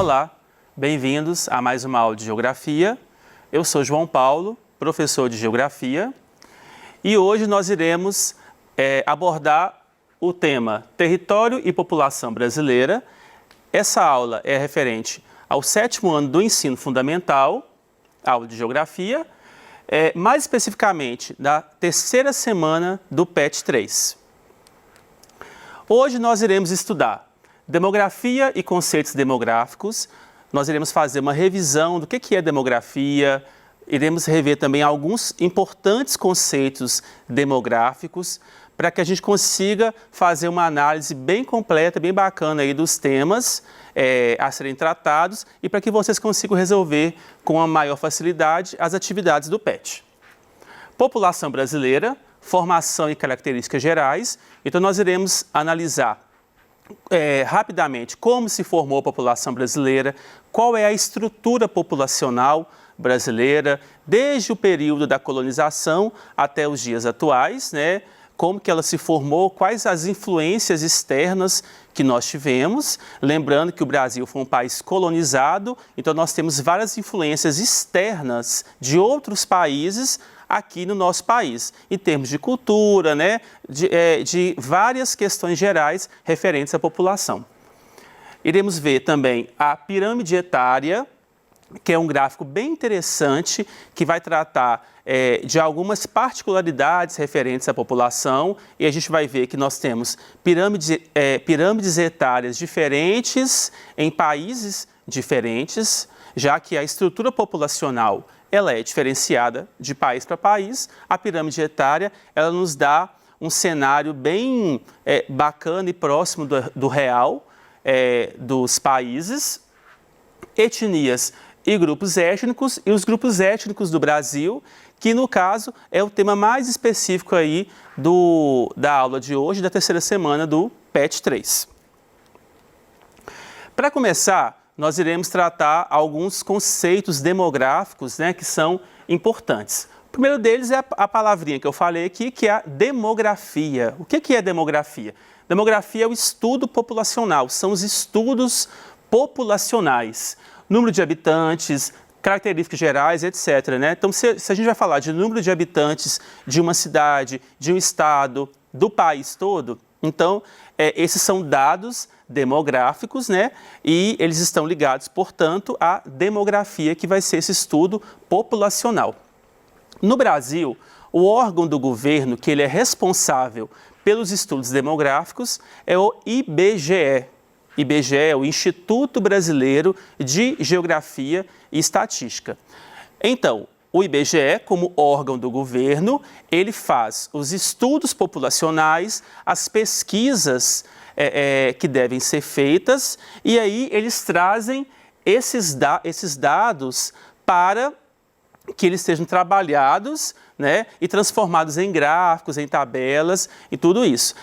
Olá, bem-vindos a mais uma aula de Geografia. Eu sou João Paulo, professor de Geografia, e hoje nós iremos abordar o tema Território e População Brasileira. Essa aula é referente ao 7º ano do ensino fundamental, aula de Geografia, mais especificamente da 3ª semana do PET 3. Hoje nós iremos estudar demografia e conceitos demográficos. Nós iremos fazer uma revisão do que é demografia, iremos rever também alguns importantes conceitos demográficos para que a gente consiga fazer uma análise bem completa, bem bacana aí dos temas a serem tratados e para que vocês consigam resolver com a maior facilidade as atividades do PET. População brasileira, formação e características gerais. Então nós iremos analisar rapidamente como se formou a população brasileira, qual é a estrutura populacional brasileira, desde o período da colonização até os dias atuais, né? Como que ela se formou, quais as influências externas que nós tivemos. Lembrando que o Brasil foi um país colonizado, então nós temos várias influências externas de outros países aqui no nosso país, em termos de cultura, né, de várias questões gerais referentes à população. Iremos ver também a pirâmide etária, que é um gráfico bem interessante, que vai tratar de algumas particularidades referentes à população, e a gente vai ver que nós temos pirâmides etárias diferentes em países diferentes, já que a estrutura populacional ela é diferenciada de país para país. A pirâmide etária ela nos dá um cenário bem bacana e próximo do real dos países, etnias e grupos étnicos, e os grupos étnicos do Brasil, que no caso é o tema mais específico aí da aula de hoje, da 3ª semana do PET 3. Para começar, nós iremos tratar alguns conceitos demográficos, né, que são importantes. O primeiro deles é a palavrinha que eu falei aqui, que é a demografia. O que é demografia? Demografia é o estudo populacional, são os estudos populacionais. Número de habitantes, características gerais, etc. né? Então, se a gente vai falar de número de habitantes de uma cidade, de um estado, do país todo, então, esses são dados demográficos, né? E eles estão ligados, portanto, à demografia, que vai ser esse estudo populacional. No Brasil, o órgão do governo que ele é responsável pelos estudos demográficos é o IBGE. IBGE é o Instituto Brasileiro de Geografia e Estatística. Então, o IBGE, como órgão do governo, ele faz os estudos populacionais, as pesquisas que devem ser feitas, e aí eles trazem esses dados para que eles sejam trabalhados, né, e transformados em gráficos, em tabelas e tudo isso.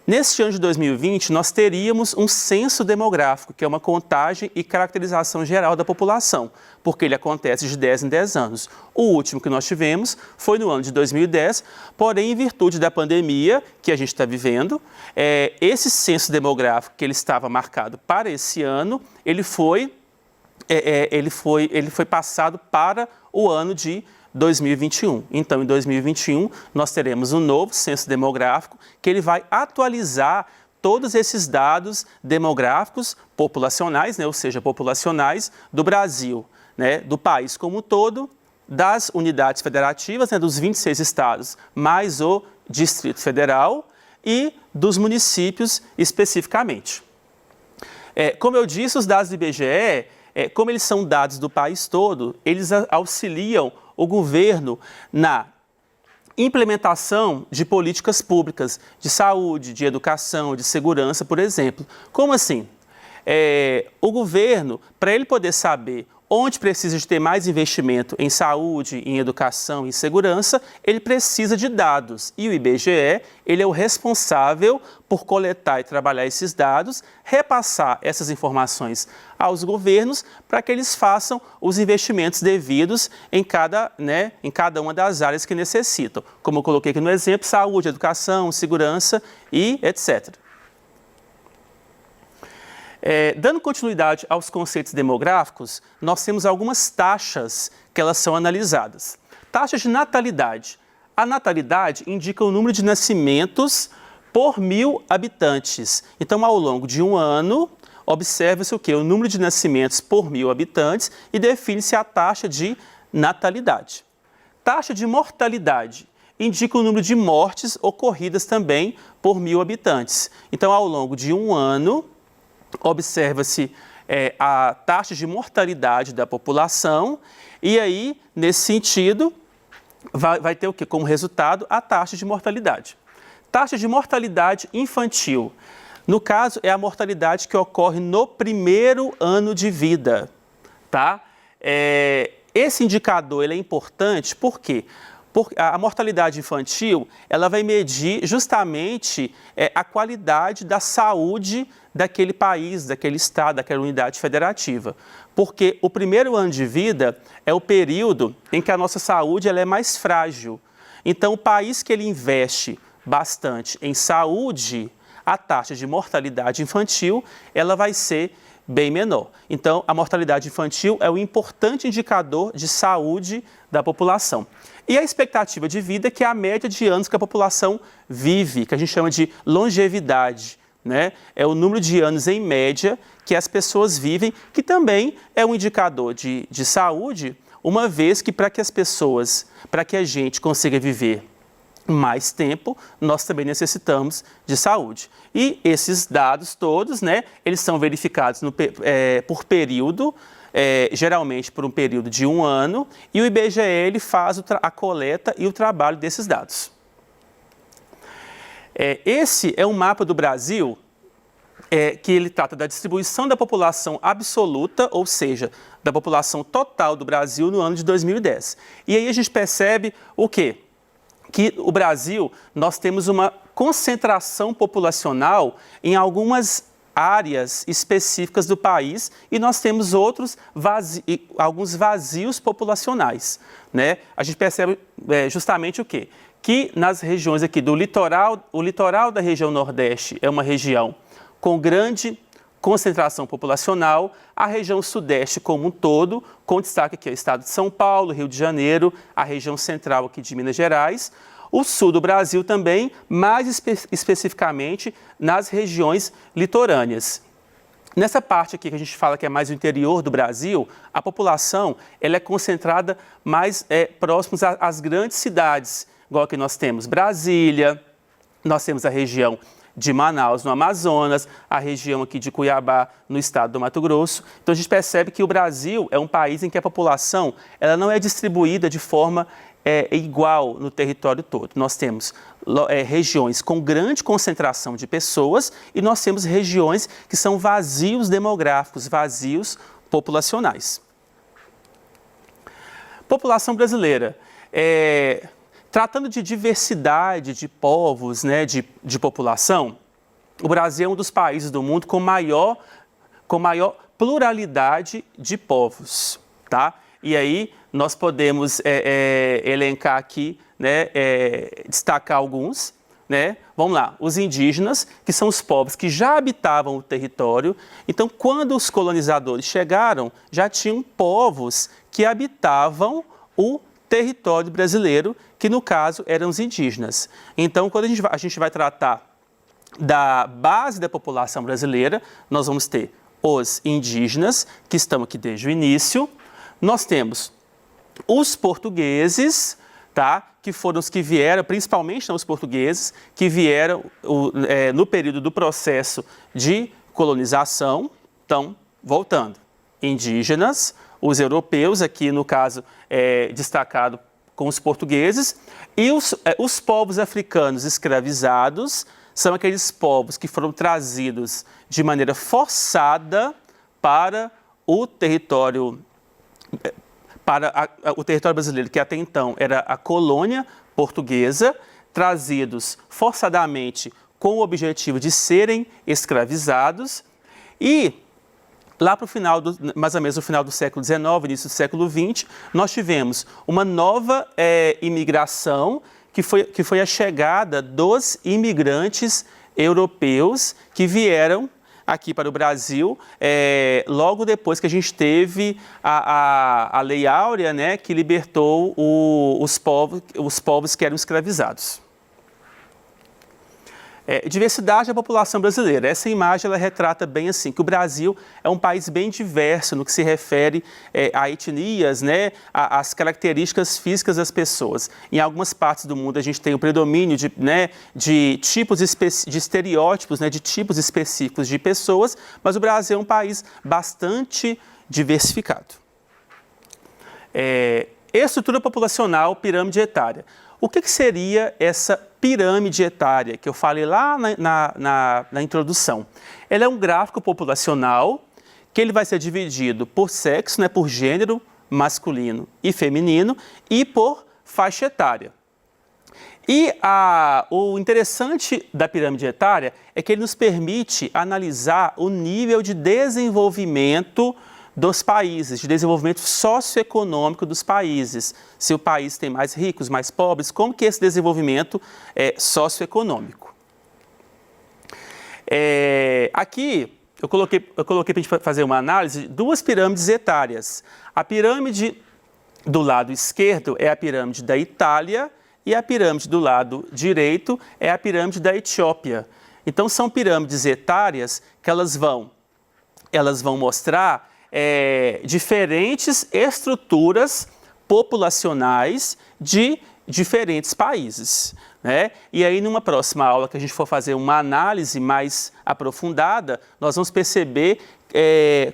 Neste ano de 2020, nós teríamos um censo demográfico, que é uma contagem e caracterização geral da população, porque ele acontece de 10 em 10 anos. O último que nós tivemos foi no ano de 2010, porém, em virtude da pandemia que a gente está vivendo, esse censo demográfico que ele estava marcado para esse ano, ele foi passado para o ano de 2021. Então, em 2021, nós teremos um novo censo demográfico que ele vai atualizar todos esses dados demográficos populacionais, né, ou seja, populacionais do Brasil, né, do país como um todo, das unidades federativas, né, dos 26 estados, mais o Distrito Federal e dos municípios especificamente. Como eu disse, os dados do IBGE, como eles são dados do país todo, eles auxiliam o governo na implementação de políticas públicas de saúde, de educação, de segurança, por exemplo. Como assim? O governo, para ele poder saber onde precisa de ter mais investimento em saúde, em educação, em segurança, ele precisa de dados. E o IBGE, ele é o responsável por coletar e trabalhar esses dados, repassar essas informações aos governos para que eles façam os investimentos devidos em cada uma das áreas que necessitam. Como eu coloquei aqui no exemplo, saúde, educação, segurança e etc. Dando continuidade aos conceitos demográficos, nós temos algumas taxas que elas são analisadas. Taxa de natalidade. A natalidade indica o número de nascimentos por 1.000 habitantes. Então, ao longo de um ano, observa-se o quê? O número de nascimentos por 1.000 habitantes e define-se a taxa de natalidade. Taxa de mortalidade indica o número de mortes ocorridas também por 1.000 habitantes. Então, ao longo de um ano, observa-se a taxa de mortalidade da população e aí, nesse sentido, vai ter o quê? Como resultado, a taxa de mortalidade. Taxa de mortalidade infantil. No caso, é a mortalidade que ocorre no primeiro ano de vida, tá? Esse indicador ele é importante por quê? Porque a mortalidade infantil ela vai medir justamente a qualidade da saúde daquele país, daquele estado, daquela unidade federativa. Porque o primeiro ano de vida é o período em que a nossa saúde ela é mais frágil. Então, o país que ele investe bastante em saúde, a taxa de mortalidade infantil ela vai ser bem menor. Então, a mortalidade infantil é um importante indicador de saúde da população. E a expectativa de vida, que é a média de anos que a população vive, que a gente chama de longevidade, né? É o número de anos em média que as pessoas vivem, que também é um indicador de saúde, uma vez que para que a gente consiga viver mais tempo, nós também necessitamos de saúde. E esses dados todos, né, eles são verificados por período, geralmente por um período de um ano, e o IBGE ele faz a coleta e o trabalho desses dados. Esse é um mapa do Brasil que ele trata da distribuição da população absoluta, ou seja, da população total do Brasil no ano de 2010. E aí a gente percebe o quê? Que o Brasil, nós temos uma concentração populacional em algumas áreas específicas do país e nós temos alguns vazios populacionais, né? A gente percebe justamente o quê? Que nas regiões aqui do litoral, o litoral da região Nordeste é uma região com grande concentração populacional, a região Sudeste como um todo, com destaque aqui ao estado de São Paulo, Rio de Janeiro, a região central aqui de Minas Gerais, o sul do Brasil também, mais especificamente nas regiões litorâneas. Nessa parte aqui que a gente fala que é mais o interior do Brasil, a população ela é concentrada mais próximos às grandes cidades, igual que nós temos Brasília, nós temos a região de Manaus, no Amazonas, a região aqui de Cuiabá, no estado do Mato Grosso. Então, a gente percebe que o Brasil é um país em que a população ela não é distribuída de forma igual no território todo. Nós temos regiões com grande concentração de pessoas e nós temos regiões que são vazios demográficos, vazios populacionais. População brasileira. Tratando de diversidade de povos, né, de população, o Brasil é um dos países do mundo com maior pluralidade de povos, tá? E aí nós podemos elencar aqui, né, destacar alguns, né? Vamos lá, os indígenas, que são os povos que já habitavam o território. Então, quando os colonizadores chegaram, já tinham povos que habitavam o território brasileiro, que no caso eram os indígenas. Então, quando a gente vai tratar da base da população brasileira, nós vamos ter os indígenas, que estão aqui desde o início. Nós temos os portugueses, tá? Que foram os que vieram, principalmente os portugueses, que vieram no período do processo de colonização. Então, voltando, indígenas, os europeus, aqui no caso destacado com os portugueses, e os povos africanos escravizados são aqueles povos que foram trazidos de maneira forçada para o território brasileiro, que até então era a colônia portuguesa, trazidos forçadamente com o objetivo de serem escravizados. E lá para o final, mais ou menos no final do século XIX, início do século XX, nós tivemos uma nova imigração, que foi a chegada dos imigrantes europeus que vieram aqui para o Brasil, logo depois que a gente teve a Lei Áurea, né, que libertou os povos que eram escravizados. Diversidade da população brasileira. Essa imagem ela retrata bem assim, que o Brasil é um país bem diverso no que se refere a etnias, né, as características físicas das pessoas. Em algumas partes do mundo a gente tem o predomínio de tipos de estereótipos, né, de tipos específicos de pessoas, mas o Brasil é um país bastante diversificado. Estrutura populacional, pirâmide etária. O que seria essa pirâmide etária que eu falei lá na introdução? Ela é um gráfico populacional que ele vai ser dividido por sexo, né, por gênero masculino e feminino e por faixa etária. E o interessante da pirâmide etária é que ele nos permite analisar o nível de desenvolvimento dos países, de desenvolvimento socioeconômico dos países. Se o país tem mais ricos, mais pobres, como que é esse desenvolvimento socioeconômico? Aqui eu coloquei para a gente fazer uma análise de duas pirâmides etárias. A pirâmide do lado esquerdo é a pirâmide da Itália e a pirâmide do lado direito é a pirâmide da Etiópia. Então são pirâmides etárias que elas vão mostrar diferentes estruturas populacionais de diferentes países, né? E aí, numa próxima aula que a gente for fazer uma análise mais aprofundada, nós vamos perceber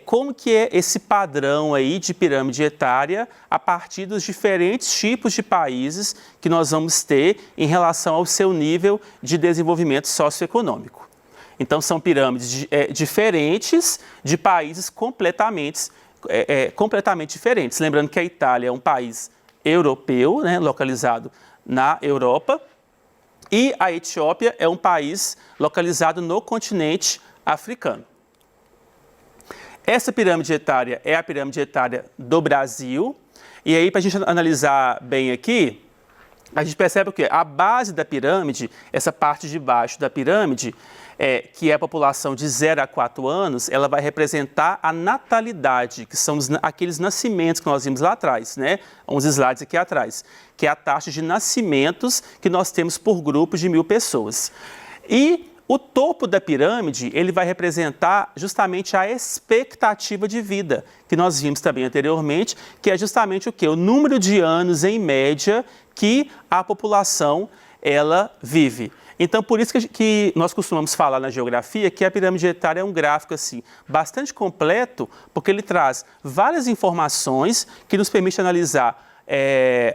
como que é esse padrão aí de pirâmide etária a partir dos diferentes tipos de países que nós vamos ter em relação ao seu nível de desenvolvimento socioeconômico. Então, são pirâmides diferentes de países completamente diferentes. Lembrando que a Itália é um país europeu, né, localizado na Europa, e a Etiópia é um país localizado no continente africano. Essa pirâmide etária é a pirâmide etária do Brasil. E aí, para a gente analisar bem aqui, a gente percebe o quê? A base da pirâmide, essa parte de baixo da pirâmide, que é a população de 0 a 4 anos, ela vai representar a natalidade, que são aqueles nascimentos que nós vimos lá atrás, né? Uns slides aqui atrás, que é a taxa de nascimentos que nós temos por grupos de 1.000 pessoas. E o topo da pirâmide, ele vai representar justamente a expectativa de vida, que nós vimos também anteriormente, que é justamente o quê? O número de anos, em média, que a população ela vive. Então, por isso que nós costumamos falar na geografia que a pirâmide etária é um gráfico assim, bastante completo, porque ele traz várias informações que nos permite analisar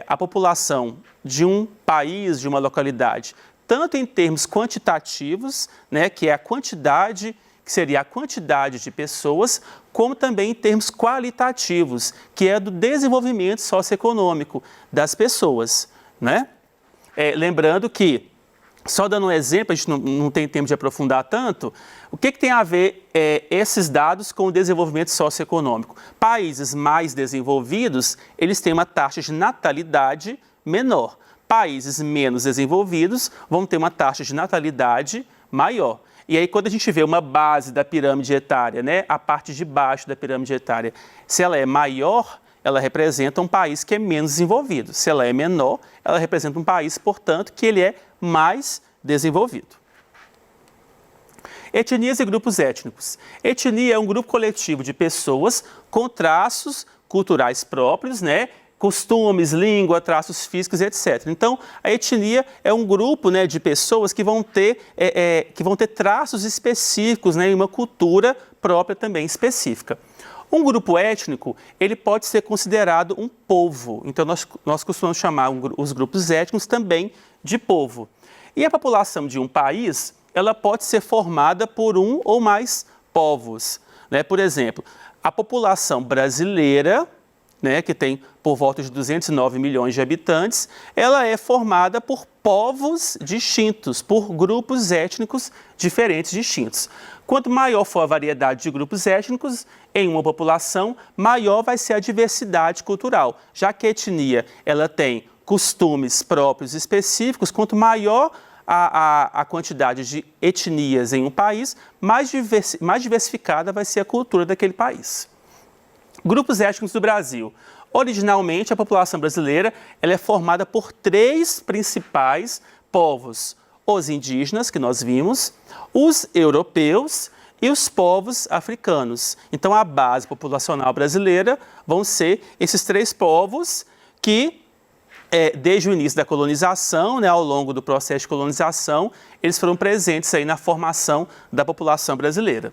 a população de um país, de uma localidade, tanto em termos quantitativos, né, que é a quantidade, que seria a quantidade de pessoas, como também em termos qualitativos, que é do desenvolvimento socioeconômico das pessoas, né? Lembrando que, só dando um exemplo, a gente não tem tempo de aprofundar tanto, o que tem a ver esses dados com o desenvolvimento socioeconômico? Países mais desenvolvidos, eles têm uma taxa de natalidade menor. Países menos desenvolvidos vão ter uma taxa de natalidade maior. E aí, quando a gente vê uma base da pirâmide etária, né, a parte de baixo da pirâmide etária, se ela é maior, ela representa um país que é menos desenvolvido. Se ela é menor, ela representa um país, portanto, que ele é mais desenvolvido. Etnias e grupos étnicos. Etnia é um grupo coletivo de pessoas com traços culturais próprios, né? Costumes, língua, traços físicos, etc. Então, a etnia é um grupo, né, de pessoas que vão ter traços específicos, né, e uma cultura própria também específica. Um grupo étnico, ele pode ser considerado um povo. Então, nós costumamos chamar os grupos étnicos também de povo. E a população de um país, ela pode ser formada por um ou mais povos, né? Por exemplo, a população brasileira, né, que tem por volta de 209 milhões de habitantes, ela é formada por povos distintos, por grupos étnicos diferentes, distintos. Quanto maior for a variedade de grupos étnicos em uma população, maior vai ser a diversidade cultural. Já que a etnia ela tem costumes próprios específicos, quanto maior a quantidade de etnias em um país, mais diversificada vai ser a cultura daquele país. Grupos étnicos do Brasil. Originalmente, a população brasileira ela é formada por 3 principais povos. Os indígenas, que nós vimos, os europeus e os povos africanos. Então, a base populacional brasileira vão ser esses 3 povos que, desde o início da colonização, né, ao longo do processo de colonização, eles foram presentes aí na formação da população brasileira.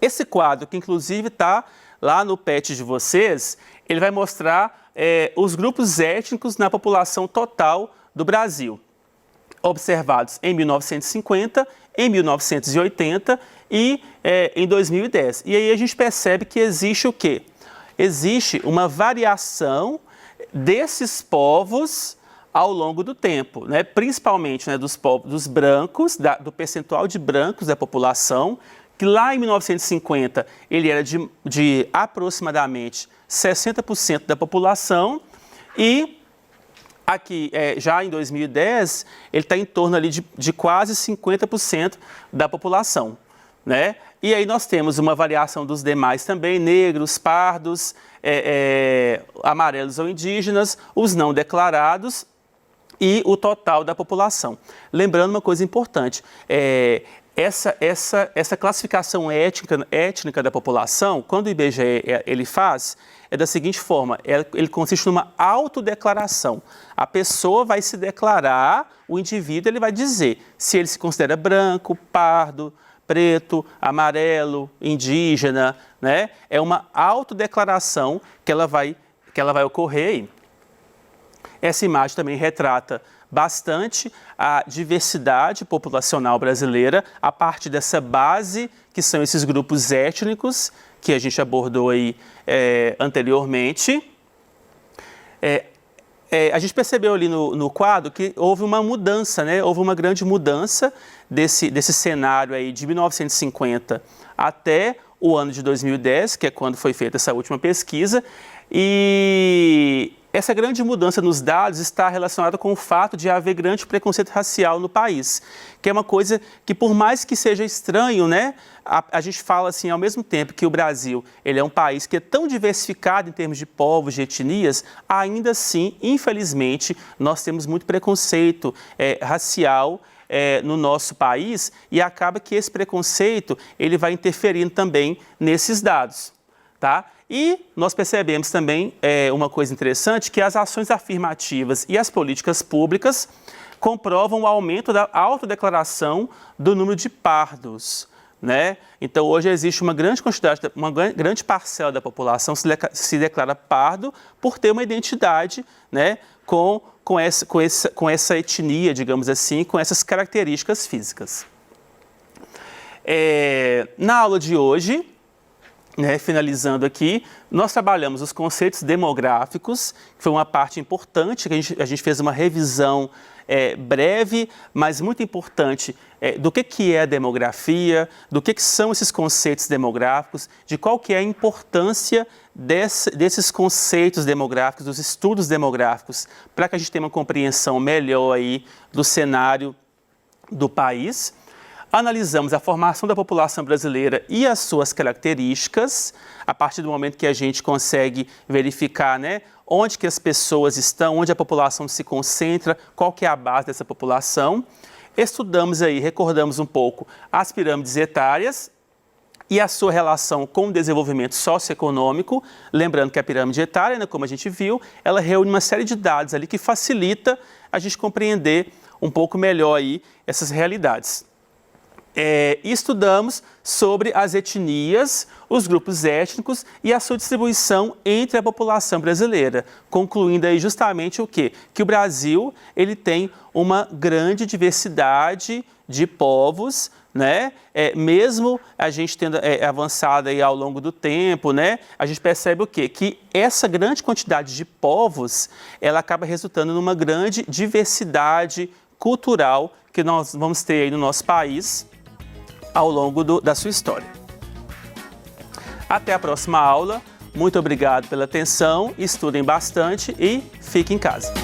Esse quadro, que inclusive está lá no PET de vocês, ele vai mostrar os grupos étnicos na população total do Brasil, observados em 1950, em 1980 e em 2010. E aí a gente percebe que existe o quê? Existe uma variação desses povos ao longo do tempo, né? Principalmente, né, dos brancos, do percentual de brancos da população, que lá em 1950 ele era de aproximadamente 60% da população e aqui, já em 2010, ele está em torno ali de quase 50% da população, né? E aí nós temos uma variação dos demais também, negros, pardos, amarelos ou indígenas, os não declarados e o total da população. Lembrando uma coisa importante, essa classificação étnica da população, quando o IBGE ele faz, é da seguinte forma, ele consiste numa autodeclaração. A pessoa vai se declarar, o indivíduo ele vai dizer se ele se considera branco, pardo, preto, amarelo, indígena, né? É uma autodeclaração que ela vai ocorrer aí. Essa imagem também retrata bastante a diversidade populacional brasileira a partir dessa base que são esses grupos étnicos que a gente abordou aí anteriormente. A gente percebeu ali no quadro que houve uma mudança, né? Houve uma grande mudança desse cenário aí de 1950 até o ano de 2010, que é quando foi feita essa última pesquisa, e essa grande mudança nos dados está relacionada com o fato de haver grande preconceito racial no país, que é uma coisa que, por mais que seja estranho, né, a gente fala assim, ao mesmo tempo que o Brasil ele é um país que é tão diversificado em termos de povos, de etnias, ainda assim, infelizmente, nós temos muito preconceito racial no nosso país e acaba que esse preconceito ele vai interferindo também nesses dados, tá? E nós percebemos também uma coisa interessante, que as ações afirmativas e as políticas públicas comprovam o aumento da autodeclaração do número de pardos, né? Então, hoje existe uma grande quantidade, uma grande parcela da população se declara pardo por ter uma identidade, né, com essa etnia, digamos assim, com essas características físicas. Na aula de hoje, né, finalizando aqui, nós trabalhamos os conceitos demográficos, que foi uma parte importante, que a gente fez uma revisão breve, mas muito importante, do que é a demografia, do que são esses conceitos demográficos, de qual que é a importância desses conceitos demográficos, dos estudos demográficos, para que a gente tenha uma compreensão melhor aí do cenário do país. Analisamos a formação da população brasileira e as suas características, a partir do momento que a gente consegue verificar, né, onde que as pessoas estão, onde a população se concentra, qual que é a base dessa população. Estudamos aí, recordamos um pouco as pirâmides etárias e a sua relação com o desenvolvimento socioeconômico, lembrando que a pirâmide etária, né, como a gente viu, ela reúne uma série de dados ali que facilita a gente compreender um pouco melhor aí essas realidades. Estudamos sobre as etnias, os grupos étnicos e a sua distribuição entre a população brasileira, concluindo aí justamente o quê? Que o Brasil ele tem uma grande diversidade de povos, né? Mesmo a gente tendo avançado aí ao longo do tempo, né? A gente percebe o quê? Que essa grande quantidade de povos, ela acaba resultando numa grande diversidade cultural que nós vamos ter aí no nosso país ao longo da sua história. Até a próxima aula. Muito obrigado pela atenção, estudem bastante e fiquem em casa.